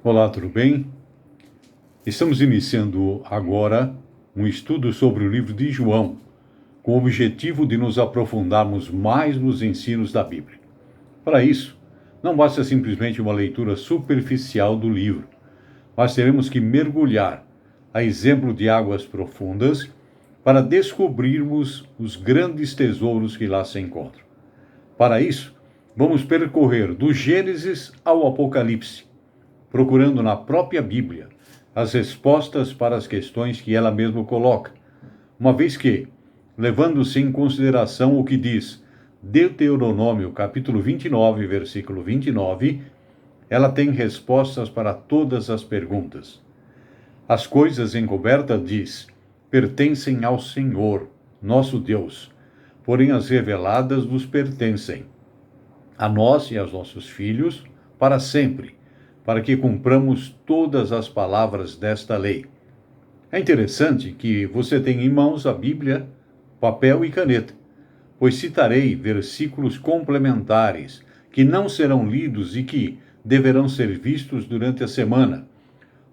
Olá, tudo bem? Estamos iniciando agora um estudo sobre o livro de João, com o objetivo de nos aprofundarmos mais nos ensinos da Bíblia. Para isso, não basta simplesmente uma leitura superficial do livro, mas teremos que mergulhar, a exemplo de águas profundas, para descobrirmos os grandes tesouros que lá se encontram. Para isso, vamos percorrer do Gênesis ao Apocalipse, procurando na própria Bíblia as respostas para as questões que ela mesma coloca, uma vez que, levando-se em consideração o que diz Deuteronômio capítulo 29, versículo 29, ela tem respostas para todas as perguntas. As coisas encobertas, diz, pertencem ao Senhor, nosso Deus, porém as reveladas nos pertencem, a nós e aos nossos filhos, para sempre, para que cumpramos todas as palavras desta lei. É interessante que você tenha em mãos a Bíblia, papel e caneta, pois citarei versículos complementares que não serão lidos e que deverão ser vistos durante a semana,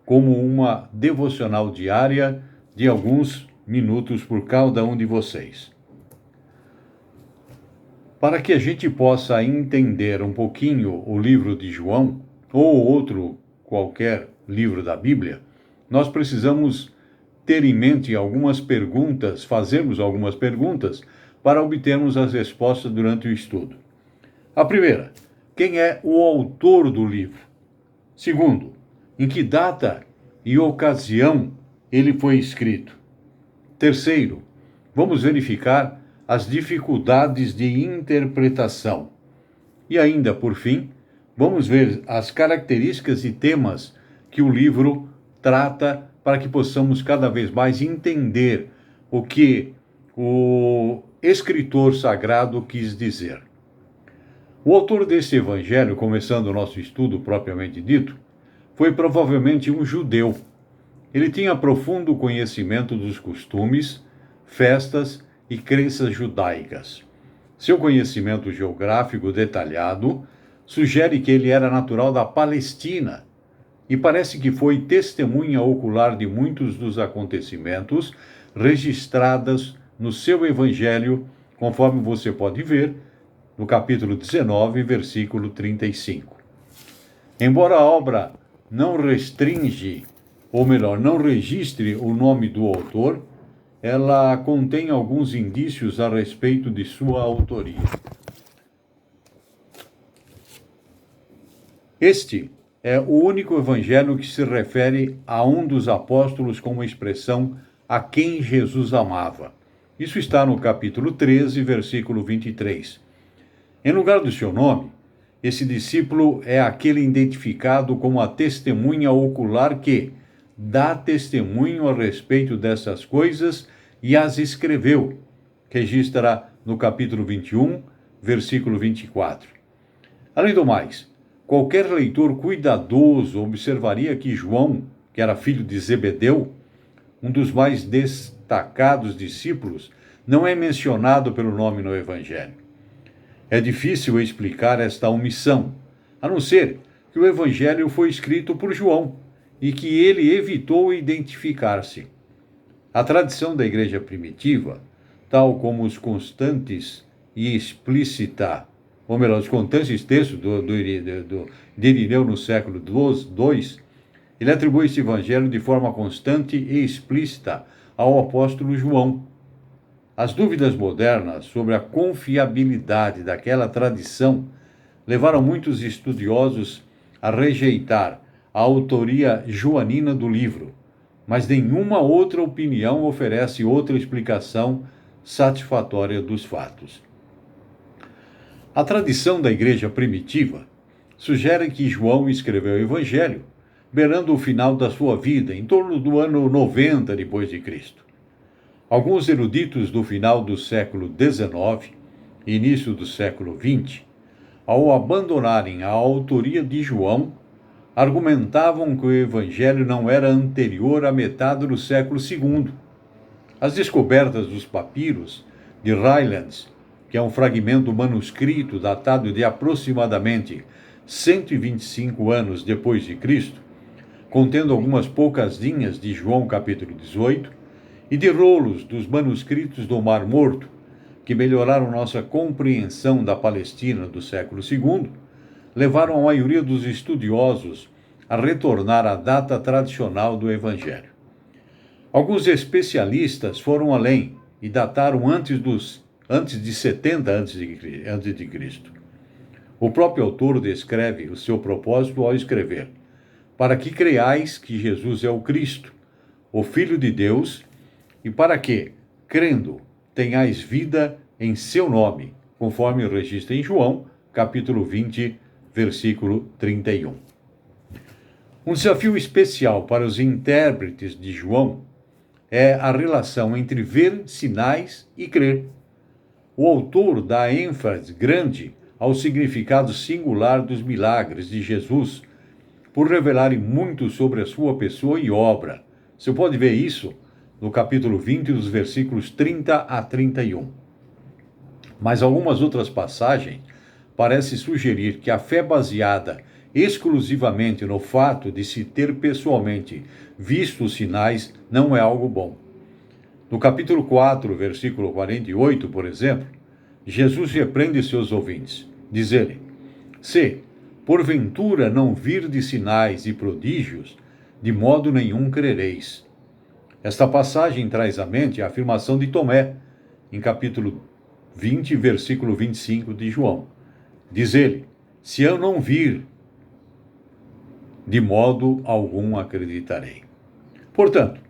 como uma devocional diária de alguns minutos por cada um de vocês. Para que a gente possa entender um pouquinho o livro de João, ou outro qualquer livro da Bíblia, nós precisamos ter em mente algumas perguntas, fazermos algumas perguntas para obtermos as respostas durante o estudo. A primeira, quem é o autor do livro? Segundo, em que data e ocasião ele foi escrito? Terceiro, vamos verificar as dificuldades de interpretação. E ainda, por fim, vamos ver as características e temas que o livro trata para que possamos cada vez mais entender o que o escritor sagrado quis dizer. O autor desse evangelho, começando o nosso estudo propriamente dito, foi provavelmente um judeu. Ele tinha profundo conhecimento dos costumes, festas e crenças judaicas. Seu conhecimento geográfico detalhado sugere que ele era natural da Palestina e parece que foi testemunha ocular de muitos dos acontecimentos registrados no seu evangelho, conforme você pode ver no capítulo 19, versículo 35. Embora a obra não restringe, ou melhor, não registre o nome do autor, ela contém alguns indícios a respeito de sua autoria. Este é o único evangelho que se refere a um dos apóstolos com uma expressão a quem Jesus amava. Isso está no capítulo 13, versículo 23. Em lugar do seu nome, esse discípulo é aquele identificado como a testemunha ocular que dá testemunho a respeito dessas coisas e as escreveu. Registra no capítulo 21, versículo 24. Além do mais, qualquer leitor cuidadoso observaria que João, que era filho de Zebedeu, um dos mais destacados discípulos, não é mencionado pelo nome no Evangelho. É difícil explicar esta omissão, a não ser que o Evangelho foi escrito por João e que ele evitou identificar-se. A tradição da igreja primitiva, tal como os constantes e explícita, ou melhor, os constantes textos de Irineu no século II, ele atribui este evangelho de forma constante e explícita ao apóstolo João. As dúvidas modernas sobre a confiabilidade daquela tradição levaram muitos estudiosos a rejeitar a autoria joanina do livro, mas nenhuma outra opinião oferece outra explicação satisfatória dos fatos. A tradição da igreja primitiva sugere que João escreveu o evangelho beirando o final da sua vida, em torno do ano 90 depois de Cristo. Alguns eruditos do final do século XIX e início do século XX, ao abandonarem a autoria de João, argumentavam que o evangelho não era anterior à metade do século II. As descobertas dos papiros de Rylands, que é um fragmento manuscrito datado de aproximadamente 125 anos depois de Cristo, contendo algumas poucas linhas de João capítulo 18, e de rolos dos manuscritos do Mar Morto, que melhoraram nossa compreensão da Palestina do século II, levaram a maioria dos estudiosos a retornar à data tradicional do Evangelho. Alguns especialistas foram além e dataram antes de 70 a.C. O próprio autor descreve o seu propósito ao escrever: para que creiais que Jesus é o Cristo, o Filho de Deus, e para que, crendo, tenhais vida em seu nome, conforme registra em João, capítulo 20, versículo 31. Um desafio especial para os intérpretes de João é a relação entre ver sinais e crer. O autor dá ênfase grande ao significado singular dos milagres de Jesus, por revelarem muito sobre a sua pessoa e obra. Você pode ver isso no capítulo 20, dos versículos 30 a 31. Mas algumas outras passagens parecem sugerir que a fé baseada exclusivamente no fato de se ter pessoalmente visto os sinais não é algo bom. No capítulo 4, versículo 48, por exemplo, Jesus repreende seus ouvintes. Diz ele: se, porventura, não virdes sinais e prodígios, de modo nenhum crereis. Esta passagem traz à mente a afirmação de Tomé, em capítulo 20, versículo 25 de João. Diz ele: se eu não vir, de modo algum acreditarei. Portanto,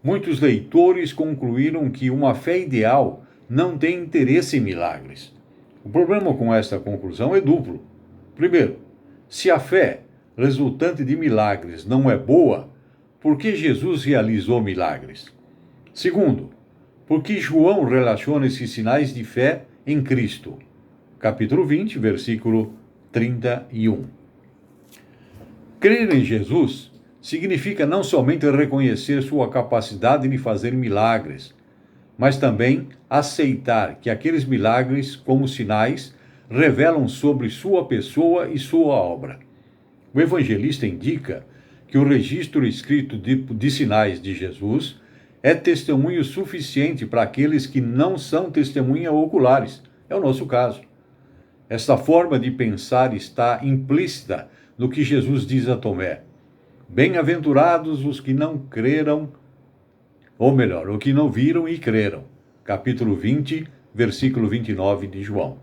muitos leitores concluíram que uma fé ideal não tem interesse em milagres. O problema com esta conclusão é duplo. Primeiro, se a fé resultante de milagres não é boa, por que Jesus realizou milagres? Segundo, por que João relaciona esses sinais de fé em Cristo? Capítulo 20, versículo 31. Crer em Jesus significa não somente reconhecer sua capacidade de fazer milagres, mas também aceitar que aqueles milagres, como sinais, revelam sobre sua pessoa e sua obra. O evangelista indica que o registro escrito de sinais de Jesus é testemunho suficiente para aqueles que não são testemunhas oculares. É o nosso caso. Esta forma de pensar está implícita no que Jesus diz a Tomé: bem-aventurados os que não creram, ou melhor, os que não viram e creram. Capítulo 20, versículo 29 de João.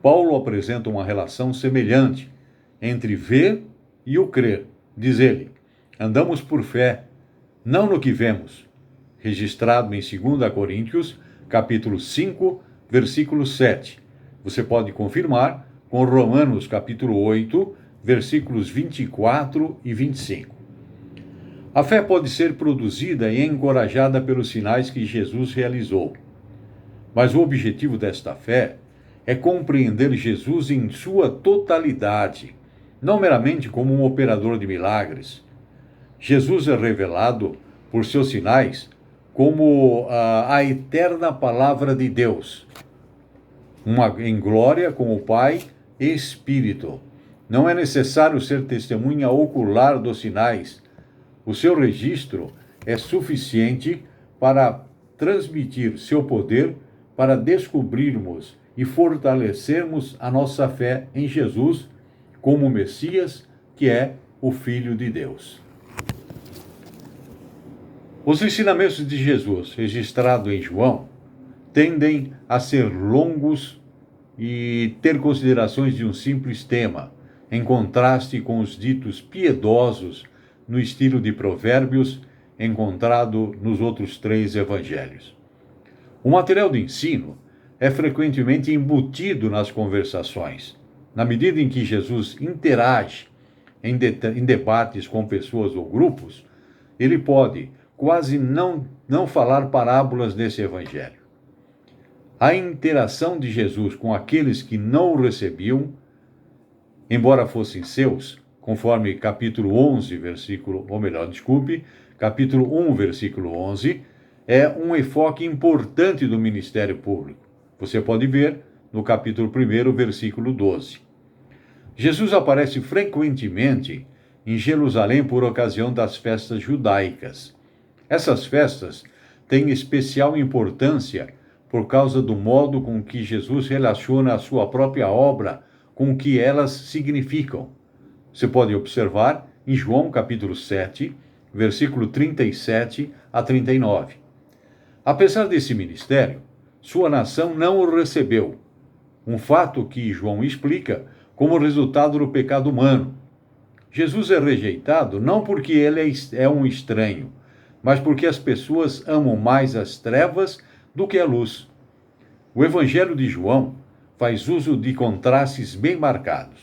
Paulo apresenta uma relação semelhante entre ver e o crer. Diz ele: andamos por fé, não no que vemos. Registrado em 2 Coríntios, capítulo 5, versículo 7. Você pode confirmar com Romanos, capítulo 8, versículos 24 e 25. A fé pode ser produzida e encorajada pelos sinais que Jesus realizou. Mas o objetivo desta fé é compreender Jesus em sua totalidade, não meramente como um operador de milagres. Jesus é revelado por seus sinais como a eterna palavra de Deus, em glória com o Pai e Espírito. Não é necessário ser testemunha ocular dos sinais. O seu registro é suficiente para transmitir seu poder, para descobrirmos e fortalecermos a nossa fé em Jesus como o Messias, que é o Filho de Deus. Os ensinamentos de Jesus, registrados em João, tendem a ser longos e ter considerações de um simples tema, em contraste com os ditos piedosos no estilo de Provérbios encontrado nos outros 3 evangelhos. O material de ensino é frequentemente embutido nas conversações. Na medida em que Jesus interage em debates com pessoas ou grupos, ele pode quase não falar parábolas nesse evangelho. A interação de Jesus com aqueles que não o recebiam, embora fossem seus, conforme capítulo 11, capítulo 1, versículo 11, é um enfoque importante do ministério público. Você pode ver no capítulo 1, versículo 12. Jesus aparece frequentemente em Jerusalém por ocasião das festas judaicas. Essas festas têm especial importância por causa do modo com que Jesus relaciona a sua própria obra com o que elas significam. Você pode observar em João capítulo 7, versículo 37 a 39. Apesar desse ministério, sua nação não o recebeu, um fato que João explica como resultado do pecado humano. Jesus é rejeitado não porque ele é um estranho, mas porque as pessoas amam mais as trevas do que a luz. O Evangelho de João faz uso de contrastes bem marcados.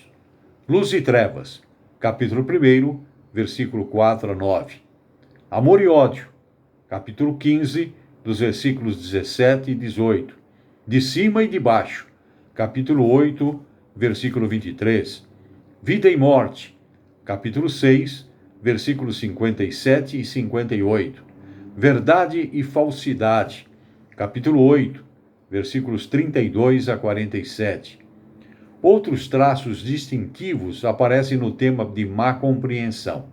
Luz e trevas, capítulo 1, versículo 4 a 9. Amor e ódio, capítulo 15, dos versículos 17 e 18. De cima e de baixo, capítulo 8, versículo 23. Vida e morte, capítulo 6, versículos 57 e 58. Verdade e falsidade, capítulo 8, versículos 32 a 47. Outros traços distintivos aparecem no tema de má compreensão.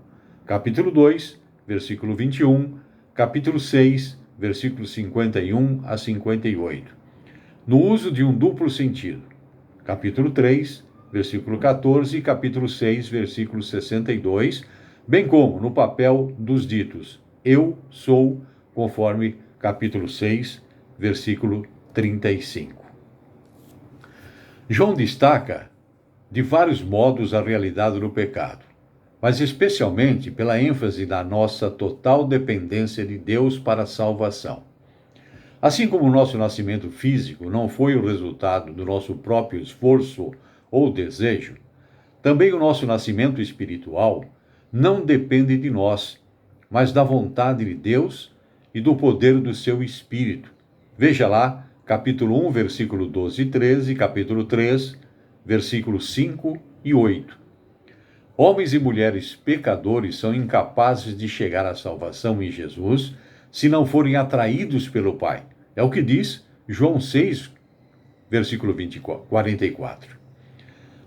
Capítulo 2, versículo 21, capítulo 6, versículos 51 a 58. No uso de um duplo sentido. Capítulo 3, versículo 14 e capítulo 6, versículo 62, bem como no papel dos ditos eu sou, conforme capítulo 6, versículo 35. João destaca de vários modos a realidade do pecado, mas especialmente pela ênfase da nossa total dependência de Deus para a salvação. Assim como o nosso nascimento físico não foi o resultado do nosso próprio esforço ou desejo, também o nosso nascimento espiritual não depende de nós, mas da vontade de Deus e do poder do seu Espírito. Veja lá, capítulo 1, versículo 12 e 13, capítulo 3, versículos 5 e 8. Homens e mulheres pecadores são incapazes de chegar à salvação em Jesus se não forem atraídos pelo Pai. É o que diz João 6, versículo 44.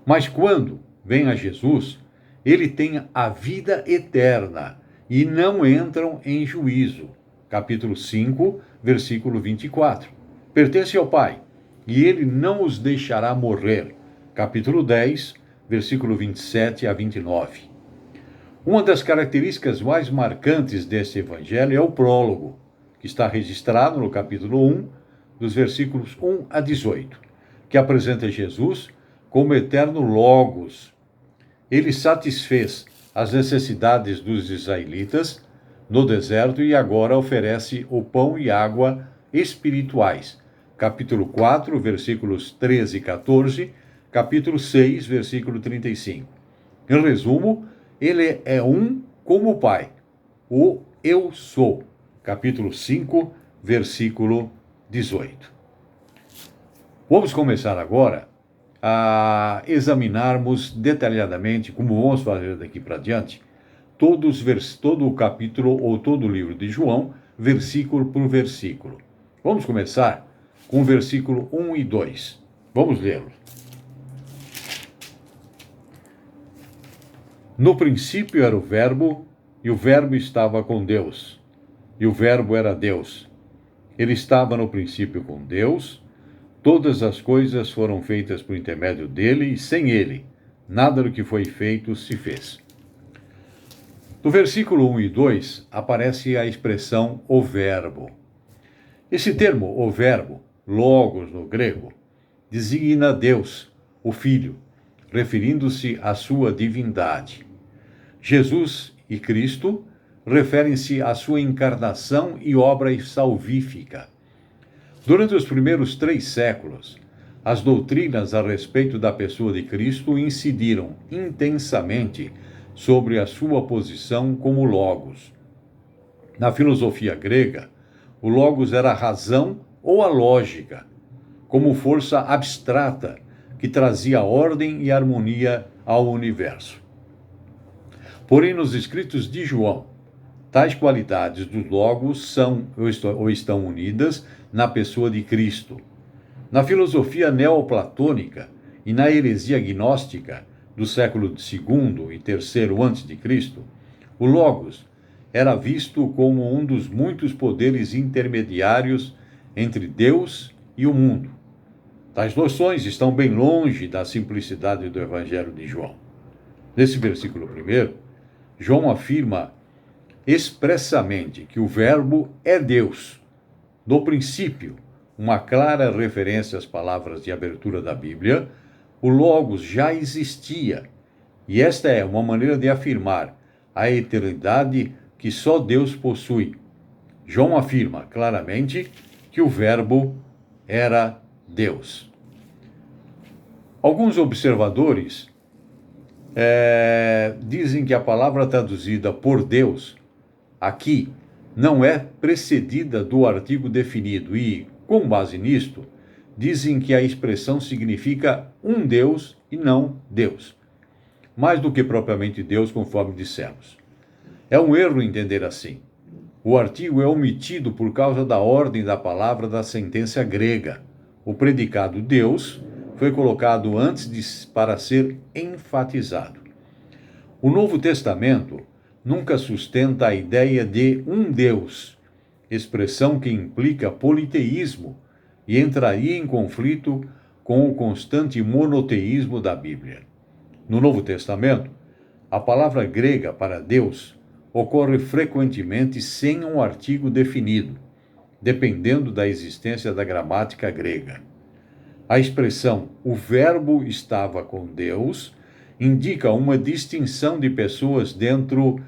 Mas quando vem a Jesus, ele tem a vida eterna e não entram em juízo. Capítulo 5, versículo 24. Pertence ao Pai, e ele não os deixará morrer. Capítulo 10, versículo 27 a 29. Uma das características mais marcantes deste evangelho é o prólogo, que está registrado no capítulo 1, dos versículos 1 a 18, que apresenta Jesus como eterno Logos. Ele satisfez as necessidades dos israelitas no deserto e agora oferece o pão e água espirituais. Capítulo 4, versículos 13 e 14, capítulo 6, versículo 35. Em resumo, ele é um como o Pai, o Eu Sou. Capítulo 5, versículo 18. Vamos começar agora a examinarmos detalhadamente, como vamos fazer daqui para diante, todo o capítulo ou todo o livro de João, versículo por versículo. Vamos começar com o versículo 1 e 2. Vamos lê-lo. No princípio era o Verbo, e o Verbo estava com Deus, e o Verbo era Deus. Ele estava no princípio com Deus. Todas as coisas foram feitas por intermédio dele, e sem ele, nada do que foi feito se fez. No versículo 1 e 2, aparece a expressão o Verbo. Esse termo, o Verbo, logos no grego, designa Deus, o Filho, referindo-se à sua divindade. Jesus e Cristo referem-se à sua encarnação e obra salvífica. Durante os primeiros 3 séculos, as doutrinas a respeito da pessoa de Cristo incidiram intensamente sobre a sua posição como Logos. Na filosofia grega, o Logos era a razão ou a lógica, como força abstrata que trazia ordem e harmonia ao universo. Porém, nos escritos de João, tais qualidades do Logos são ou estão unidas na pessoa de Cristo. Na filosofia neoplatônica e na heresia gnóstica, do século II e III a.C., o Logos era visto como um dos muitos poderes intermediários entre Deus e o mundo. Tais noções estão bem longe da simplicidade do Evangelho de João. Nesse versículo 1, João afirma expressamente que o Verbo é Deus. No princípio, uma clara referência às palavras de abertura da Bíblia, o Logos já existia, e esta é uma maneira de afirmar a eternidade que só Deus possui. João afirma claramente que o Verbo era Deus. Alguns observadores dizem que a palavra traduzida por Deus aqui não é precedida do artigo definido e, com base nisto, dizem que a expressão significa um Deus e não Deus, mais do que propriamente Deus, conforme dissemos. É um erro entender assim. O artigo é omitido por causa da ordem da palavra da sentença grega. O predicado Deus foi colocado antes para ser enfatizado. O Novo Testamento nunca sustenta a ideia de um Deus, expressão que implica politeísmo e entraria em conflito com o constante monoteísmo da Bíblia. No Novo Testamento, a palavra grega para Deus ocorre frequentemente sem um artigo definido, dependendo da existência da gramática grega. A expressão "o Verbo estava com Deus" indica uma distinção de pessoas dentro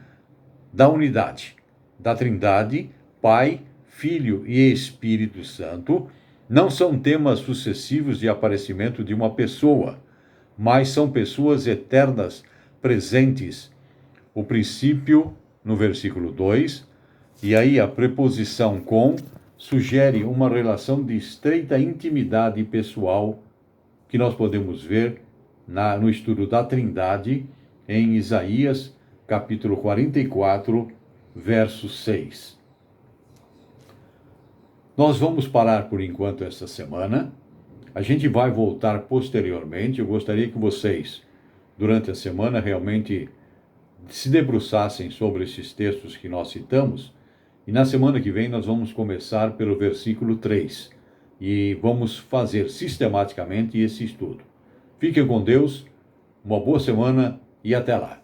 da unidade, da Trindade, Pai, Filho e Espírito Santo. Não são temas sucessivos de aparecimento de uma pessoa, mas são pessoas eternas presentes. O princípio, no versículo 2, e aí a preposição com sugere uma relação de estreita intimidade pessoal que nós podemos ver no estudo da Trindade em Isaías, capítulo 44, verso 6. Nós vamos parar por enquanto esta semana. A gente vai voltar posteriormente. Eu gostaria que vocês, durante a semana, realmente se debruçassem sobre esses textos que nós citamos. E na semana que vem nós vamos começar pelo versículo 3. E vamos fazer sistematicamente esse estudo. Fiquem com Deus, uma boa semana e até lá.